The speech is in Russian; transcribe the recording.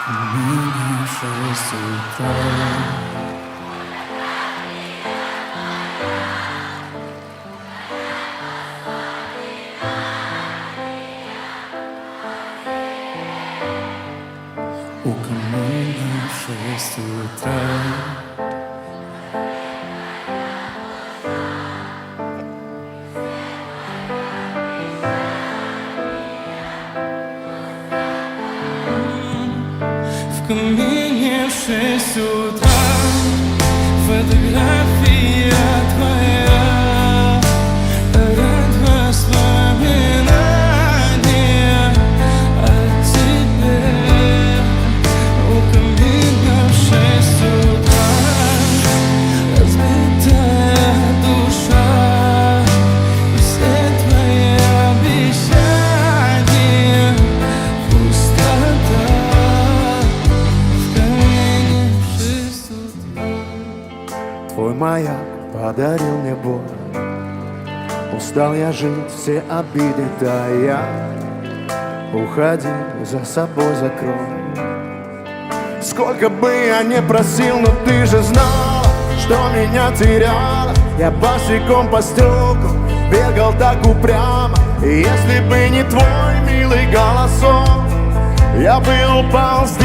Меня 6 утра. У камина 6 утра. В камине 6 утра. Фотография твоя, ряд воспоминаний о тебе. У камина 6 утра. Разбитая душа, и все твои обещания пустота. В камине 6 утра. Твой маяк подарил мне боль. Устал я жить, все обиды тая. Уходи, за собой закрой. Сколько бы я не просил, но ты же знала, что меня теряла. Я босиком по стеклам бегал так упрямо. И если бы не твой милый голосок, я бы упал здесь.